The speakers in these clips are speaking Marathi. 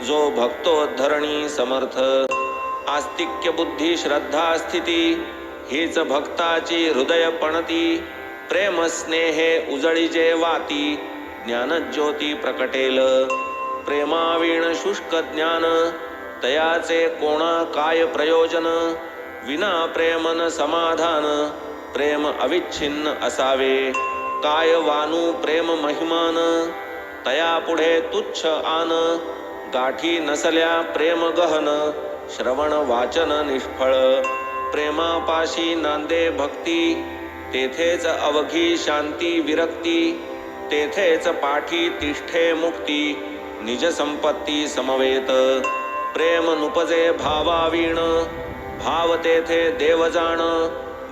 जो भक्तोद्धरणी समर्थ. आस्तिक्य बुद्धी श्रद्धा स्थिती हीच भक्ताची हृदय पणती. प्रेम स्नेहे उजळीजे वाती ज्ञानज्योती प्रकटेल. प्रेमावीण शुष्क ज्ञान तयाचे कोणा काय प्रयोजन. विना प्रेमन समाधान प्रेम अविच्छिन्न असावे. काय वानू प्रेम महिमान तया पुढे तुच्छ आन. गाठी नसल्या प्रेम गहन श्रवण वाचन निष्फळ. प्रेमापाशी नांदे भक्ती तेथेच अवघी शांती विरक्ती. तेथेच पाठी तिष्ठे मुक्ती निज संपत्ती समवेत. प्रेम नुपजे भावावीण भाव तेथे देव जाण.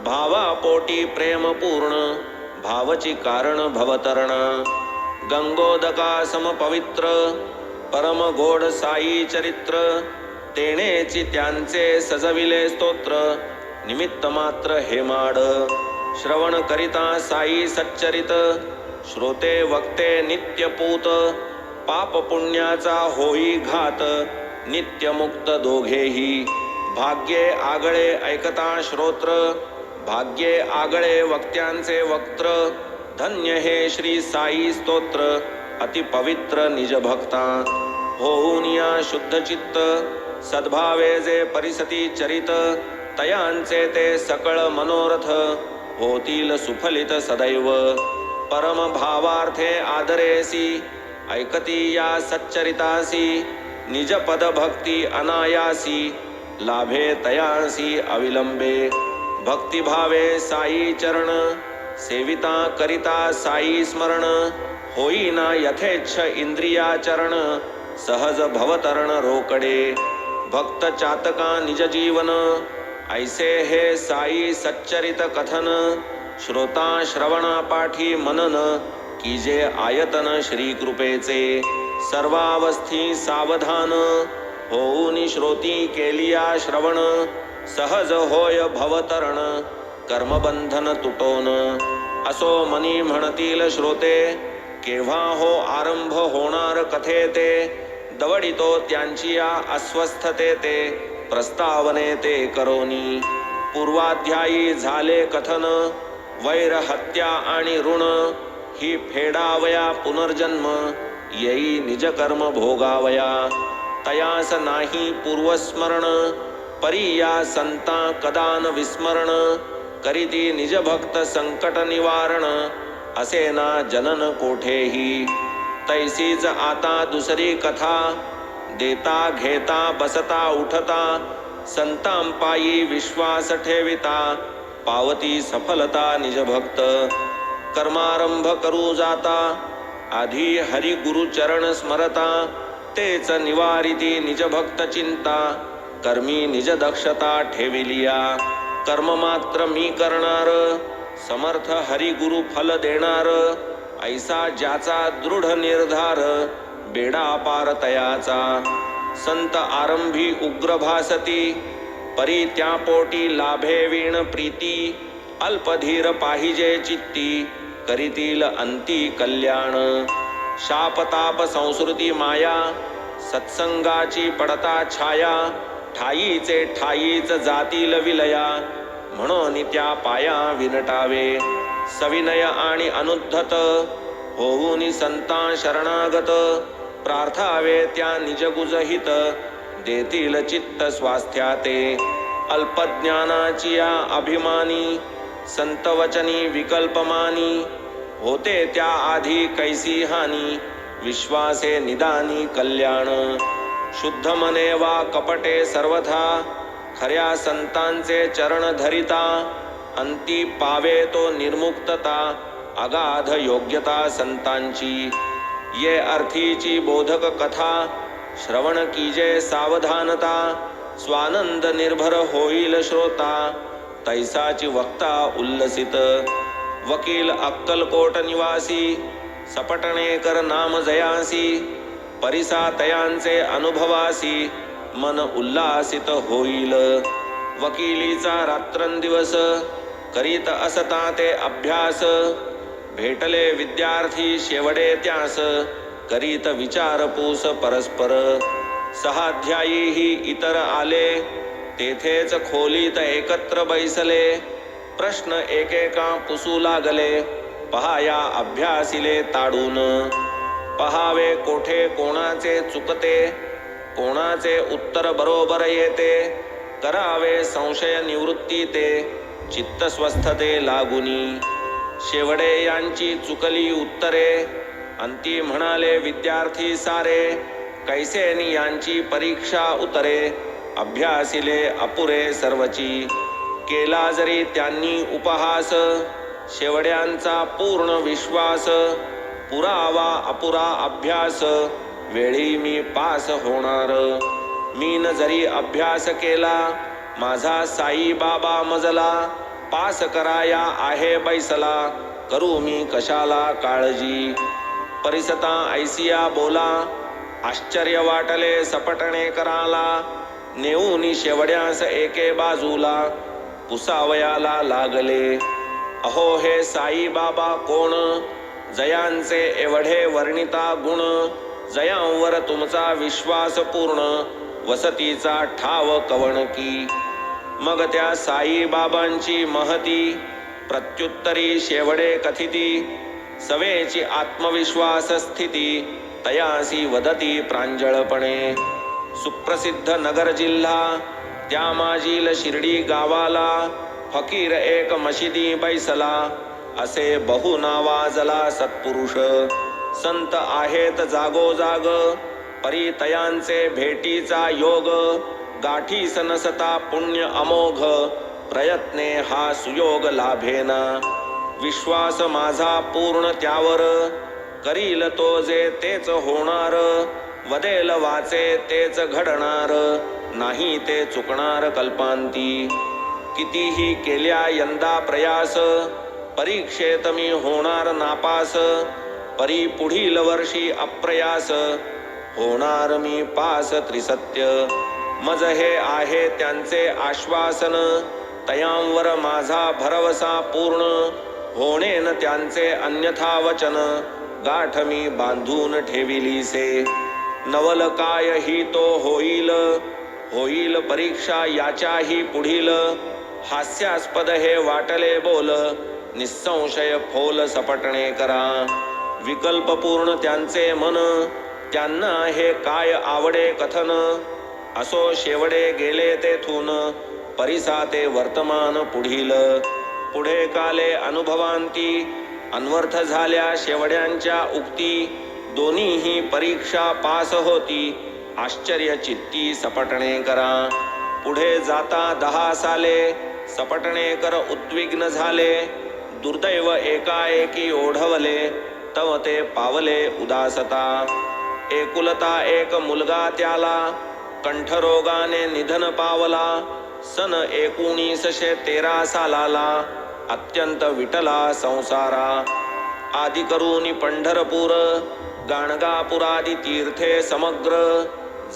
भावापोटी प्रेम पूर्ण भावची कारण भवतरण. गंगोदका सम पवित्र परम गोड साई चरित्र. तेणेची त्यांचे सजविले स्तोत्र निमित्त मात्र हे माड. श्रवण करिता साई सच्चरित श्रोते वक्ते नित्यपूत. पाप पुण्याचा होई घात नित्यमुक्त दोघेही. भाग्ये आगळे ऐकता श्रोत्र भाग्ये आगळे वक्त्यांचे वक्त्र. धन्य हे श्री साई स्तोत्र अति पवित्र निज भक्ता. होऊन या शुद्ध चित्त सद्भावे जे परिसती चरित. तयांचे ते सकळ मनोरथ होतील सुफलित सदैव. परम भावार्थे आदरेसी ऐकती या सच्चरितासी. निज पद भक्ती अनायासी लाभे तयासी अविलंबे. भक्तिभावे साई चरण सेविता करिता साई स्मरण. होईना यथेच्छ इंद्रियाचरण सहज भवतरण रोकडे. भक्त चातका निज जीवन ऐसे हे साई सच्चरित कथन. श्रोता श्रवणा पाठी मनन कीजे आयतन श्री कृपेचे. सर्वावस्थी सावधान होऊनी श्रोती केलिया श्रवण. सहज होय भवतरण कर्मबंधन तुटोन. असो मनी म्हणतील श्रोते केव्हा हो आरंभ होणार कथे ते. दवडितो त्यांची या अस्वस्थते ते प्रस्तावने ते करोनी. पूर्वाध्यायी झाले कथन वैर हत्या आणि ऋण. ही फेडावया पुनर्जन्म येई निज कर्म भोगावया. तयास नाही पूर्वस्मरण परी या संता कदान विस्मरण. करीती निज भक्त संकट निवारण असे ना जनन कोठेही. तैसीच आता दुसरी कथा देता घेता बसता उठता. संतांपायी विश्वास ठेविता पावती सफलता निज भक्त. कर्मारंभ करू जाता आधी हरी गुरु चरण स्मरता. तेच निवारिती निज भक्त चिंता कर्मी निज दक्षता ठेविलिया. कर्म मात्र मी करणार समर्थ हरी गुरु फल देणार. ऐसा ज्याचा दृढ निर्धार बेडा पार तयाचा. संत आरंभी उग्र भासती परी त्या पोटी लाभे वीण प्रीती. अल्पधीर पाहिजे चित्ती करीतील अंती कल्याण. शापताप संस्कृती माया सत्संगाची पडता छाया. ठाईचे ठाईच जातील विलया म्हणून त्या पाया विनटावे. सविनय आणि अनुद्धत होऊनी संता शरणागत. प्रार्थावे त्या निजगुजहित देतील चित्त स्वास्थ्याते. अल्पज्ञानाची या अभिमानी संतवचनी विकल्पमानी. होते त्या आधी कैसी हानी विश्वासे निदानी कल्याण. शुद्ध मने वा कपटे सर्वथा खऱ्या संतांचे चरण धरिता. अंती पावे तो निर्मुक्तता अगाध योग्यता संतांची. ये अर्थीची बोधक कथा श्रवण कीजे सावधानता. स्वानंद निर्भर होईल श्रोता तैसाची वक्ता उल्लसित. वकील अक्कलकोट निवासी सपटणेकर नाम जयासी. परिसा तयांचे अनुभवासी मन उल्लासित होईल. वकिलीचा रात्रंदिवस करीत असता ते अभ्यास. भेटले विद्यार्थी शेवडे त्यास करीत विचारपूस परस्पर. सहाध्यायी इतर आले, तेथेच खोलीत एकत्र बैसले. प्रश्न एकेका पुसू लागले, पहाया अभ्यासिले ताडून. पहावे कोठे कोणाचे चुकते, कोणाचे उत्तर बरोबर येते. करावे संशय निवृत्ती ते, चित्त स्वस्थते लागुनी. शेवडे यांची चुकली उत्तरे, अंती म्हणाले विद्यार्थी सारे. कैसेनी यांची परीक्षा उतरे, अभ्यासिले अपुरे सर्वची. केला जरी त्यांनी उपहास, शेवड्यांचा पूर्ण विश्वास. पुरावा अपुरा अभ्यास, वेळी मी पास होणार. मीन जरी अभ्यास केला, माझा साई बाबा मजला. पास कराया आहे बैसला, करू मी कशाला काळजी. परिसता ऐसिया बोला, आश्चर्य वाटले सपटणे कराला. नेऊनी शेवड्यास एके बाजूला, पुसावयाला लागले. अहो हे साई बाबा कोण, जयांचे एवढे वर्णिता गुण. जयांवर तुमचा विश्वास पूर्ण, वसतीचा ठाव कवणकी. मग त्या साई बाबांची महती, प्रत्युत्तरी शेवडे कथिती. सवेची आत्मविश्वास स्थिती, तयासी वदती प्रांजळपणे. सुप्रसिद्ध नगर जिल्हा, त्या माजील शिर्डी गावाला. फकीर एक मशिदी बैसला, असे बहु नावाजला सत्पुरुष. संत आहेत जागोजाग, परी तयांचे भेटीचा योग. गाठीस नसता पुण्य अमोघ, प्रयत्ने हा सुयोग लाभेना. विश्वास माझा पूर्ण त्यावर, करील तो जे तेच होणार. वदेल वाचे तेच घडणार, नाही ते चुकणार कल्पांती. कितीही केल्या यंदा प्रयास, परीक्षेत मी होणार नापास. परी पुढील वर्षी अप्रयास, होणार मी पास त्रिसत्य. मज हे आहे त्यांचे आश्वासन, तयांवर माझा भरवसा पूर्ण. होणेन त्यांचे अन्यथा वचन, गाठ मी बांधून ठेविलीसे. नवल काय ही तो होईल, होईल परीक्षा याच्याही पुढील. हास्यास्पद हे वाटले बोल, निसंशय फोल सपटणे करा. विकल्पपूर्ण त्यांचे मन, त्यांना हे काय आवडे कथन. असो शेवडे गेले तेथून, परिसाते वर्तमान पुढील. पुढे काले अनुभवांती, अन्वर्थ झाल्या शेवड्यांच्या उक्ती. दोन्हीही परीक्षा पास होती, आश्चर्य चित्ती सपटणे करा. पुढे जाता 10 साले, सपटणेकर उद्विग्न झाले. दुर्दैव एकाएकी ओढवले, तव ते पावले उदासता. एकुलता एक मुलगा त्याला, कंठरोगाने निधन पावला. सन 1913 सालाला, अत्यंत विटला संसारा. आदि करून पंढरपूर, गाणगापुरादी तीर्थे समग्र.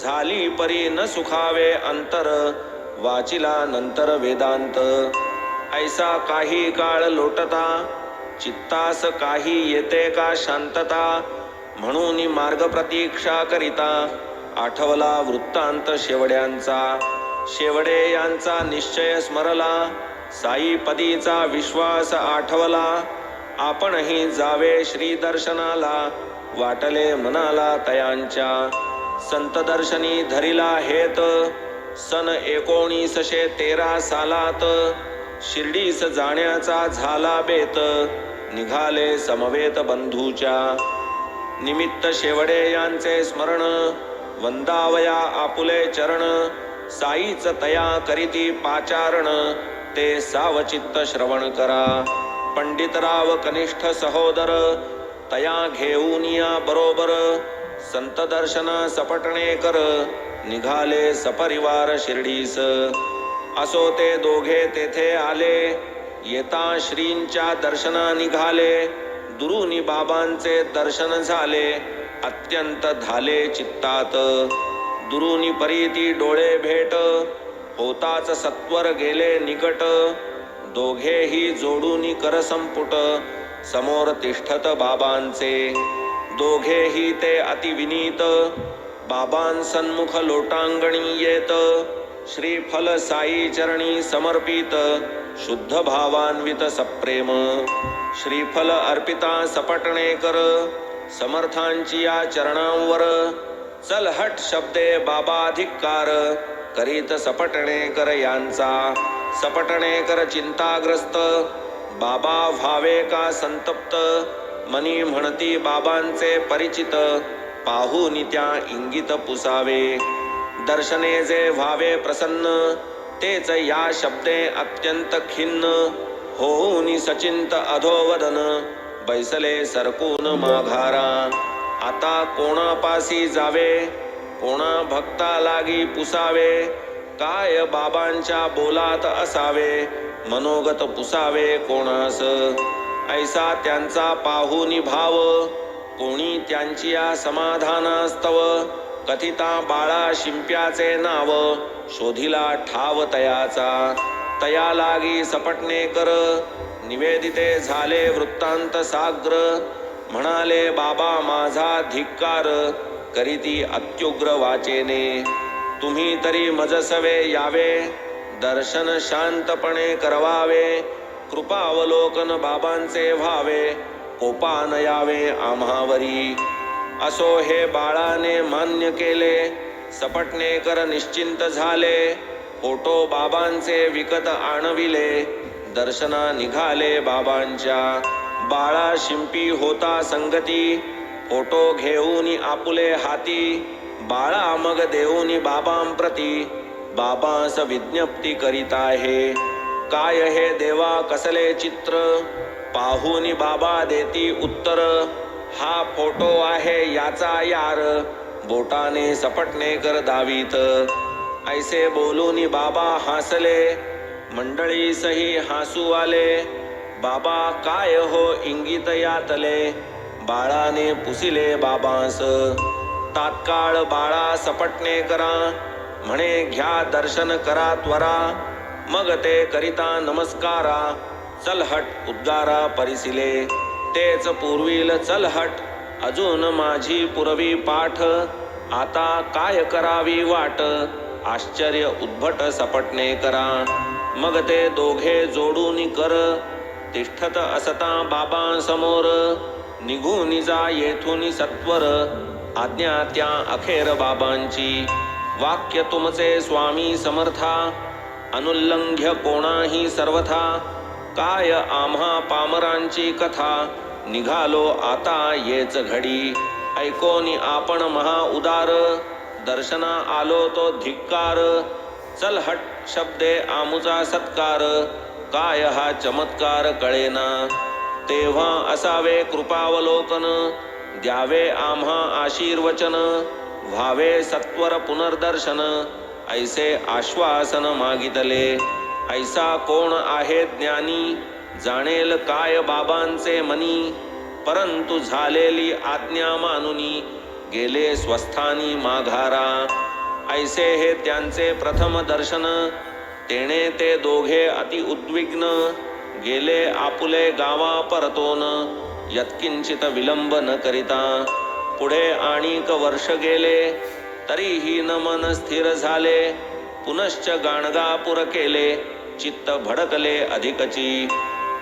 झाली परी न सुखावे अंतर, वाचिला नंतर वेदांत. ऐसा काही काळ लोटता, चित्तास काही येते का शांतता. म्हणून मार्ग प्रतीक्षा करिता, आठवला वृत्तांत शेवड्यांचा. शेवडे यांचा निश्चय स्मरला, साईपदीचा विश्वास आठवला. आपणही जावे श्री दर्शनाला, वाटले मनाला तयांच्या. संत दर्शनी धरिला हेत, सन 1913 सालात. शिर्डीस जाण्याचा झाला बेत, निघाले समवेत बंधूच्या. निमित्त शेवडे यांचे स्मरण, वंदावया आपुले चरण. साईच तया करीती पाचारण, ते सावचित्त श्रवण करा. पंडितराव कनिष्ठ सहोदर, तया घेऊन या बरोबर. संत दर्शना सपटणे कर, निघाले सपरिवार शिर्डीस. असो ते दोघे तेथे आले, येता श्रींच्या दर्शना निघाले. दुरुनी बाबांचे दर्शन झाले, अत्यंत झाले चित्तात. दुरुनी परीती डोळे भेट, होताच सत्वर गेले निकट. दोघेही जोडूनी कर संपुट, समोर तिष्ठत बाबांचे. दोघेही ते अतिविनीत, बाबांसन्मुख लोटांगणी येत, श्रीफल साई चरणी समर्पित, शुद्ध भावान्वित सप्रेम, श्रीफल अर्पिता सपटणे कर, समर्थांची या चरणांवर, चल हट शब्दे बाबाधिक्कार, करीत सपटणे कर यांचा, सपटणे कर चिंताग्रस्त, बाबा व्हावे का संतप्त, मनी म्हणती बाबांचे परिचित, पाहूनी त्या इंगित पुसावे, दर्शने जे व्हावे प्रसन्न, तेच या शब्दे अत्यंत खिन्न, होऊनी सचिंत अधोवदन, बैसले सरकून माघारा, आता कोणापासी जावे, कोणा भक्ता लागी पुसावे, काय बाबांच्या बोलात असावे, मनोगत पुसावे कोणास, ऐसा त्यांचा पाहुनी भाव, कोणी त्यांची या समाधानास्तव, कथिता बाळा शिंप्याचे नाव, शोधिला ठाव तयाचा, तया लागी सपटणे कर, निवेदिते झाले वृत्तांत साग्र, म्हणाले बाबा माझा धिक्कार, करीती अत्युग्र वाचेने, तुम्ही तरी मजसवे यावे, दर्शन शांतपणे करवावे, कृपावलोकन बाबांचे व्हावे, कोपान यावे आम्हावरी, असो हे बाळाने मान्य केले, सपटणे कर निश्चिंत झाले, फोटो बाबांचे विकत आणविले, दर्शना निघाले बाबांच्या, बाळा शिंपी होता संगती, फोटो घेऊनी आपुले हाती, बाळा मग देऊनी बाबांप्रती, बाबांस विज्ञप्ती करीत आहे, काय हे देवा कसले चित्र, पाहुनी बाबा देती उत्तर, हा फोटो आहे याचा यार, बोटाने सपटणे कर दावीत, ऐसे बोलूनी बाबा हासले, मंडळी सही हासू आले, बाबा काय हो इंगित यातले, बाळाने पुसिले बाबांस, तात्काळ बाळा सपटणे करा, म्हणे घ्या दर्शन करा त्वरा, मग ते करिता नमस्कारा, चलहट उद्गारा परिसिले, तेच पूर्वील चलहट, अजून माझी पुरवी पाठ, आता काय करावी वाट, आश्चर्य उद्भट सपटणे करा, मग ते दोघे जोडून कर, तिष्ठत असता बाबांसमोर, निघून जा येथून सत्वर, आज्ञा त्या अखेर बाबांची, वाक्य तुमचे स्वामी समर्था, अनुल्लंघ्य कोणाही सर्वथा, काय आम्हा पामरांची कथा, निघालो आता येच घडी, ऐकोनी आपण महा उदार, दर्शना आलो तो धिक्कार, चल हट शब्दे आमुचा सत्कार, काय हा चमत्कार कळेना, तेव्हा असावे कृपावलोकन, द्यावे आम्हा आशीर्वचन, व्हावे सत्वर पुनर्दर्शन, ऐसे आश्वासन मागितले, ऐसा कोण आहे ज्ञानी, जाणेल काय बाबांचे मनी, परंतु झालेली आज्ञा मानुनी, गेले स्वस्थानी माघारा, ऐसे हे त्यांचे प्रथम दर्शन, तेणे ते दोघे अति उद्विग्न, गेले आपुले गावा परतोन, यत्किंचित विलंब न करिता, पुढे आणिक वर्ष गेले, तरीही न मन स्थिर झाले, पुनश्च गाणगापूर केले, चित्त भडकले अधिकची,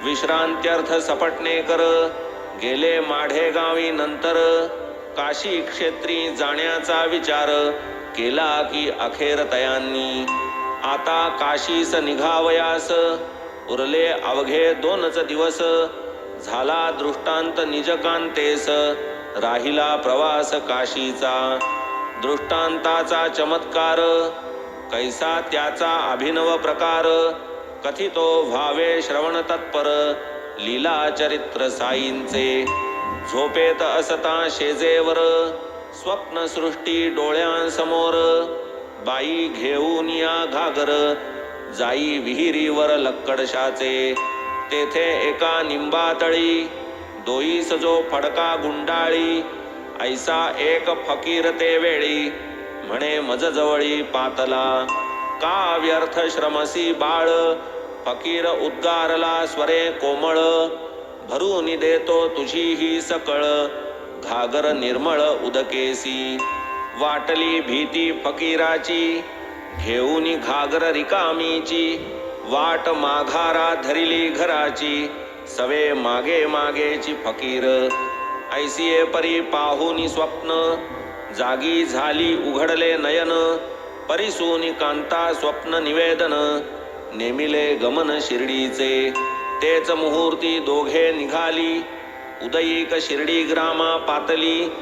विश्रांत्यर्थ सपटणे कर, गेले माढे गावी नंतर, काशी क्षेत्री जाण्याचा विचार, केला की अखेर तयांनी, आता काशीस निघावयास, उरले अवघे 2च दिवस, झाला दृष्टांत निजकांतेस, राहिला प्रवास काशीचा, दृष्टांताचा चमत्कार, कैसा त्याचा अभिनव प्रकार, कथितो व्हावे श्रवण तत्पर, लीला चरित्र साईंचे, झोपेत असता शेजेवर, स्वप्न सृष्टी डोळ्यांसमोर, बाई घेऊन या घागर, जाई विहिरीवर लक्कडशाचे, तेथे एका निंबातळी, दोईस जो फडका गुंडाळी, ऐसा एक फकीर ते वेळी, म्हणे मजजवळी पातला, का व्यर्थ श्रमसी बाळ, फकीर उद्गारला स्वरे कोमळ, भरून देतो तुझी ही सकळ, घागर निर्मळ उदकेसी, वाटली भीती फकीराची, घेऊनी घागर रिकामीची, वाट माघारा धरिली घराची, सवे मागे मागेची फकीर. ऐसिये परी पाहुनी स्वप्न, जागी झाली उघडले नयन, परिसूनी कांता स्वप्न निवेदन, नेमिले गमन शिर्डीचे. तेच मुहूर्ती दोघे निघाली, उदयिक शिर्डी ग्रामा पातली,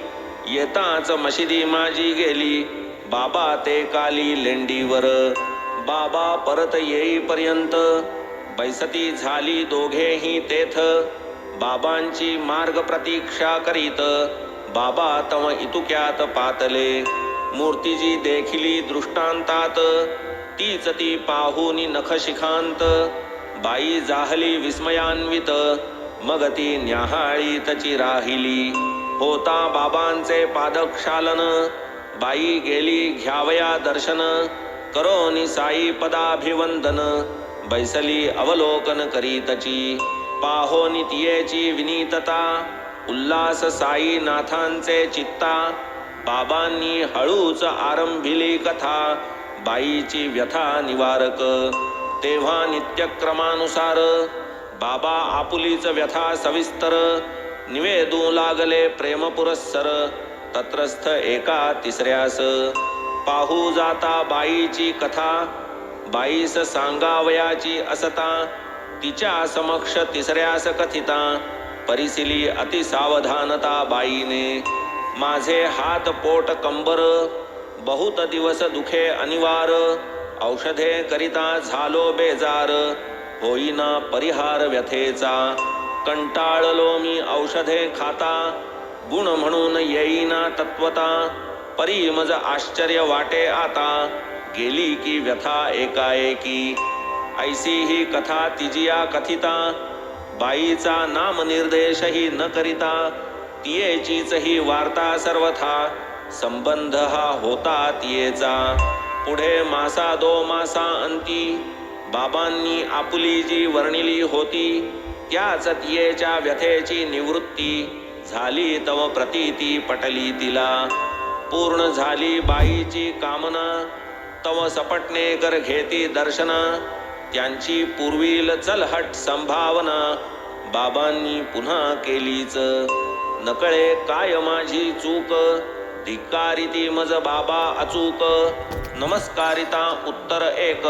येताच मशिदी माझी गेली, बाबा ते काली लेंडीवर. बाबा परत येईपर्यंत बैसती झाली दोघेही तेथ, बाबांची मार्ग प्रतीक्षा करीत, बाबा तव इतुक्यात पातले. मूर्तीजी देखिली दृष्टांतात, तीच ती पाहुनी नखशिखांत, बाई जाहली विस्मयान्वित, मग ती न्याहाळीतची राहिली. होता बाबांचे पादक्षालन, बाई गेली घ्यावया दर्शन, करोनी साई पदाभिवंदन, बैसली अवलोकन करीतची. पाहोनी तियेची विनीतता, उल्हास साई नाथांचे चित्ता, बाबांनी हळूच आरंभिली कथा, बाईची व्यथा निवारक. तेव्हा नित्यक्रमानुसार बाबा आपुलीच व्यथा सविस्तर, निवेदू लागले प्रेम पुरस्सर, तत्रस्थ एका तिसऱ्यास. पाहू जाता बाईची कथा, बाईस सांगावयाची असता, तिच्या समक्ष तिसऱ्यास कथिता, परिसिली अतिसावधानता बाईने. माझे हात पोट कंबर, बहुत दिवस दुखे अनिवार, औषधे करिता झालो बेजार, होईना परिहार व्यथेचा. कंटाळलो मी औषधे खाता, गुण म्हणून येईना तत्वता, परी मज आश्चर्य वाटे आता, गेली की व्यथा एकाएकी. ऐसी ही कथा तिजिया कथिता, बाईचा नाम निर्देशही न करिता, तियेचीच ही वार्ता सर्वथा, संबंध हा होता तियेचा. पुढे मासा दो मासा अंती, बाबांनी आपुली जी वर्णिली होती, त्याच तियेच्या व्यथेची निवृत्ती, झाली तव प्रतीती पटली तिला. पूर्ण झाली बाईची कामना, तव सपटणे कर घेती दर्शना, त्यांची पूर्वील चलहट संभावना, बाबांनी पुन्हा केलीच. नकळे काय माझी चूक, धिक्कारिती मज बाबा अचूक, नमस्कारिता उत्तर एक.